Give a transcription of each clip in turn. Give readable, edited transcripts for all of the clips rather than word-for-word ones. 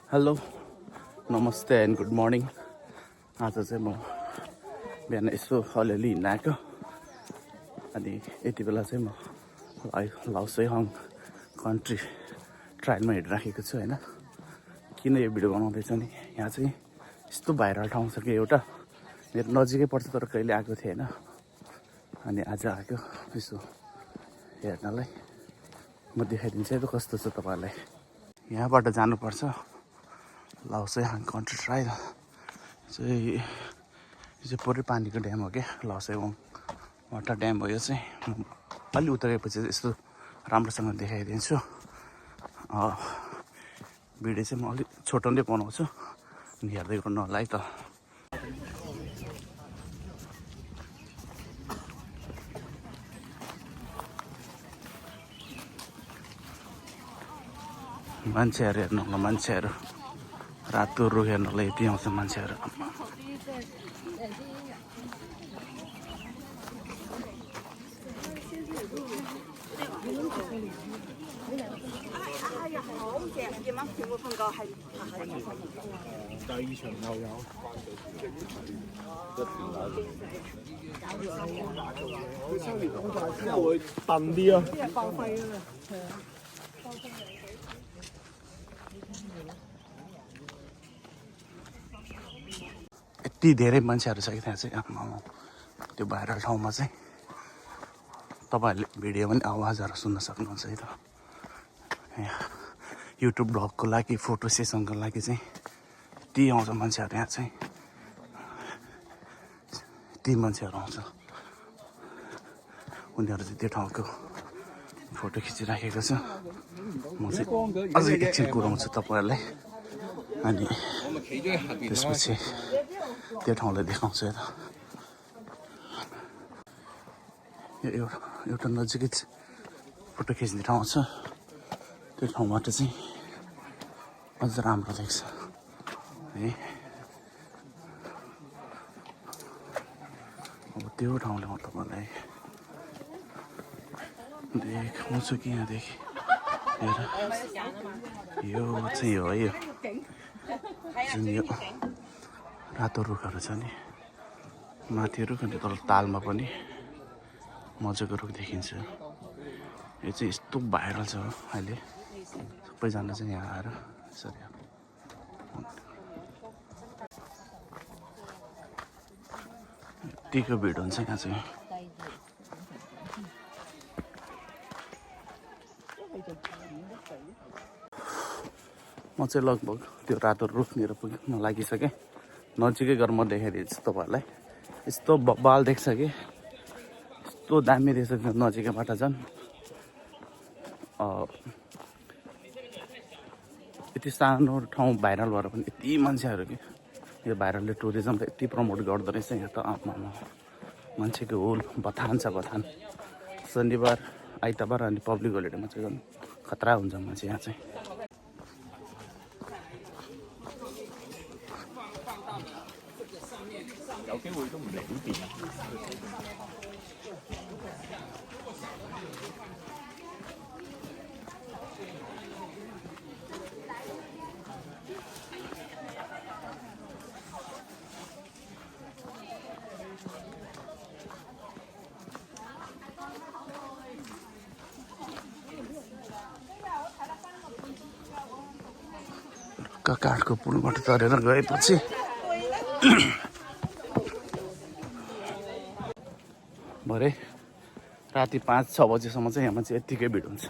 Hello नमस्ते and good morning. आज चाहिँ म बिहान यसो अलिअलि हिँडाएको अनि यति बेला चाहिँ म लाओसेहाङ कन्ट्री ट्रायलमा हिँडिराखेको छु होइन। किन यो भिडियो बनाउँदैछ नि, यहाँ चाहिँ यस्तो भाइरल ठाउँ छ कि एउटा मेरो नजिकै पर्छ तर कहिले आएको थिएँ होइन। अनि आज आएको यसो हेर्नलाई। म देखाइदिन्छु है त कस्तो छ तपाईँहरूलाई। यहाँबाट जानुपर्छ लाओसेहाङ कन्ट्री ट्रायल चाहिँ। यो चाहिँ पुरै पानीको ड्याम हो क्या, लाओसेहाङ वाटर ड्याम हो यो चाहिँ। अलि उता गएपछि यस्तो राम्रोसँग देखाइदिन्छु। भिडियो चाहिँ म अलिक छोटो नै बनाउँछु, हेर्दै गर्नु होला है त। मान्छेहरू हेर्नु होला, मान्छेहरू रातो रुख हेर्नुलाई यति आउँछ मान्छेहरू। यति धेरै मान्छेहरू छ कि त्यहाँ चाहिँ आमामा। त्यो भाइरल ठाउँमा चाहिँ तपाईँहरूले भिडियो पनि आवाजहरू सुन्न सक्नुहुन्छ है त। यहाँ युट्युब ब्लगको लागि, फोटो सेसनको लागि चाहिँ यति आउँछ मान्छेहरू। यहाँ चाहिँ यति मान्छेहरू आउँछ, उनीहरू चाहिँ त्यो ठाउँको फोटो खिचिराखेको छ। म चाहिँ अझै एकछिन कुराउँछु तपाईँहरूलाई अनि त्यसपछि त्यो ठाउँलाई देखाउँछु यता। यो एउटा नजिकै फोटो खिच्ने ठाउँ छ, त्यो ठाउँबाट चाहिँ अझ राम्रो देख्छ है। अब त्यो ठाउँले म तपाईँलाई देखाउँछु कि यहाँदेखि हेर। यो चाहिँ हो है, यो जुन यो रातो रुखहरू छ नि, माथि रुख अनि तल तालमा पनि मजाको रुख देखिन्छ। यो चाहिँ यस्तो भाइरल छ अहिले, सबैजना चाहिँ यहाँ आएर यसरी यत्तिको भिड हुन्छ यहाँ चाहिँ। म चाहिँ लगभग त्यो रातो रुखनिर पुग्न लागिसकेँ। नजिकै गएर म देखाइदिन्छु तपाईँहरूलाई। यस्तो बबाल देख्छ कि, यस्तो दामी देख्छ नजिकैबाट झन्। यति सानो ठाउँ भाइरल भएर पनि यति मान्छेहरू कि, यो भाइरलले टुरिज्मलाई यति प्रमोट गर्दो रहेछ यहाँ त। आमामा मान्छेको होल बथान छ, बथान। शनिबार आइतबार अनि पब्लिक होलिडेमा चाहिँ झन् खतरा हुन्छ मान्छे यहाँ चाहिँ। काठको पुलबाट तरेर गएपछि भरे राति 5-6 बजेसम्म चाहिँ यहाँ चाहिँ यत्तिकै भिड हुन्छ।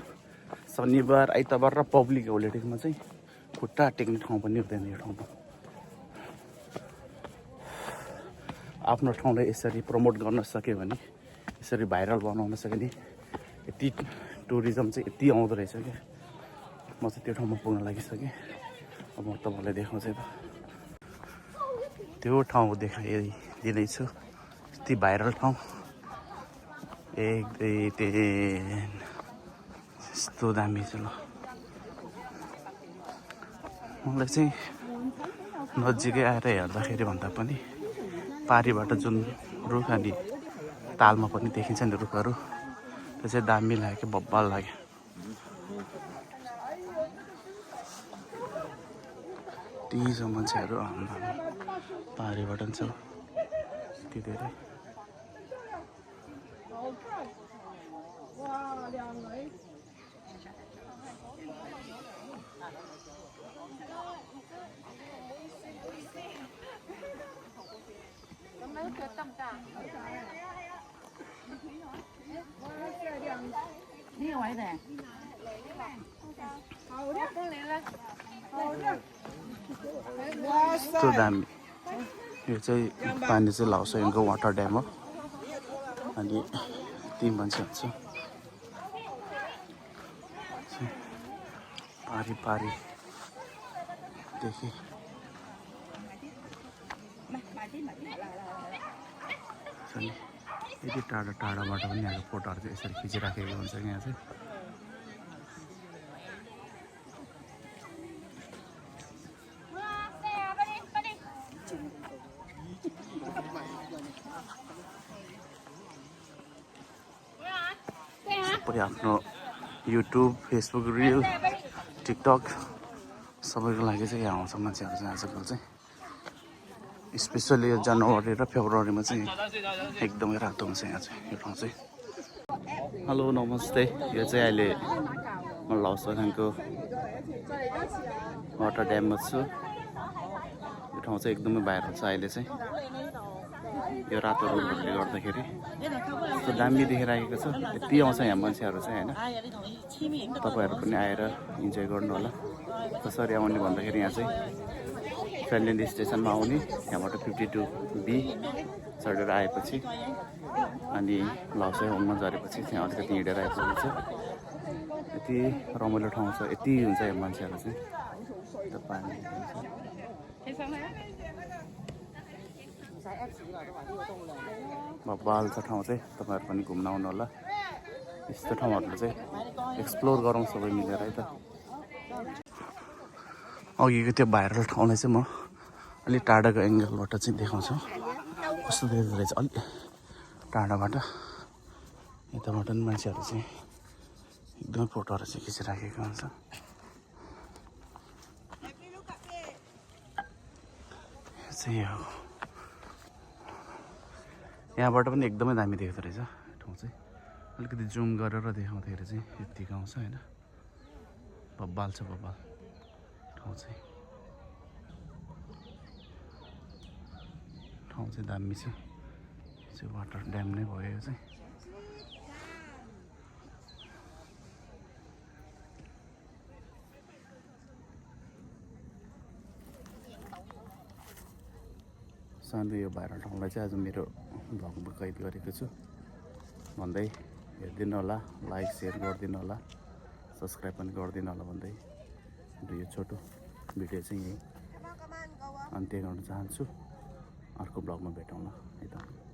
शनिबार आइतबार र पब्लिक होलिडेमा चाहिँ खुट्टा टेक्ने ठाउँ पनि हुँदैन यो ठाउँमा। आफ्नो ठाउँलाई यसरी प्रमोट गर्न सक्यो भने, यसरी भाइरल बनाउन सक्यो भने यति टुरिज्म चाहिँ यति आउँदो रहेछ क्या। म चाहिँ त्यो ठाउँमा पुग्न लागिसकेँ। अब म तपाईँलाई देखाउँछु त त्यो ठाउँ देखाइदिँदैछु। यति भाइरल ठाउँ 1 2 3 यस्तो दामी छ। ल मलाई चाहिँ नजिकै आएर हेर्दाखेरि भन्दा पनि पारिबाट जुन रुख अनि तालमा पनि देखिन्छ नि रुखहरू, त्यो चाहिँ दामी लाग्यो, बब्बाल लाग्यो। यति छ मान्छेहरू पाहाडीबाट पनि छ यति धेरै यस्तो दामी यो चाहिँ पानी चाहिँ लाउसेनको वाटर ड्याम हो अनि ती मान्छेहरू छ पारी पारीदेखि यति टाढा टाढाबाट पनि यहाँको फोटोहरू चाहिँ यसरी खिचिराखेको हुन्छ यहाँ चाहिँ सबैले आफ्नो युट्युब फेसबुक रिल टिकटक सबैको लागि चाहिँ यहाँ आउँछ मान्छेहरू चाहिँ आजकल चाहिँ स्पेसली यो जनवरी र फेब्रुअरीमा चाहिँ एकदमै रातो हुन्छ यहाँ चाहिँ यो ठाउँ चाहिँ हेलो नमस्ते यो चाहिँ अहिले म लाउसनको वाटर ड्याममा छु यो ठाउँ चाहिँ एकदमै भाइरल छ अहिले चाहिँ यो रातो रोडहरूले गर्दाखेरि यस्तो दामी देखिरहेको छ यति आउँछ यहाँ मान्छेहरू चाहिँ होइन तपाईँहरू पनि आएर इन्जोय गर्नु होला कसरी आउने भन्दाखेरि यहाँ चाहिँ फ्यान्डेन स्टेसनमा आउने यहाँबाट 52B चढेर आएपछि अनि लाउसे होममा झरेपछि त्यहाँ अलिकति हिँडेर आइपुग्नु छ यति रमाइलो ठाउँ छ यति हुन्छ यहाँ मान्छेहरू चाहिँ पानी बब्बाल छ ठाउँ चाहिँ तपाईँहरू पनि घुम्न आउनु होला यस्तो ठाउँहरू चाहिँ एक्सप्लोर गरौँ सबै मिलेर है त अघिको त्यो भाइरल ठाउँलाई चाहिँ म अलिक टाढाको एङ्गलबाट चाहिँ देखाउँछु कस्तो देख्दो रहेछ अलिक टाढाबाट यताबाट पनि मान्छेहरू चाहिँ एकदमै फोटोहरू चाहिँ खिचिराखेको हुन्छ चाहिँ हो यहाँबाट पनि एकदमै दामी देख्दो रहेछ ठाउँ चाहिँ अलिकति जुम गरेर देखाउँदाखेरि चाहिँ यत्तिको आउँछ होइन बब्बाल छ बब्बाल ठाउँ चाहिँ दामी छ चाहिँ वाटर ड्याम नै भयो यो चाहिँ सानो यो भाइरल ठाउँलाई चाहिँ आज मेरो भ्लगमा कैद गरेको छु भन्दै हेरिदिनु होला लाइक सेयर गरिदिनु होला सब्सक्राइब पनि गरिदिनु होला भन्दै यो छोटो भिडियो चाहिँ यही अन्त्य गर्न चाहन्छु अर्को ब्लगमा भेटौँ न है त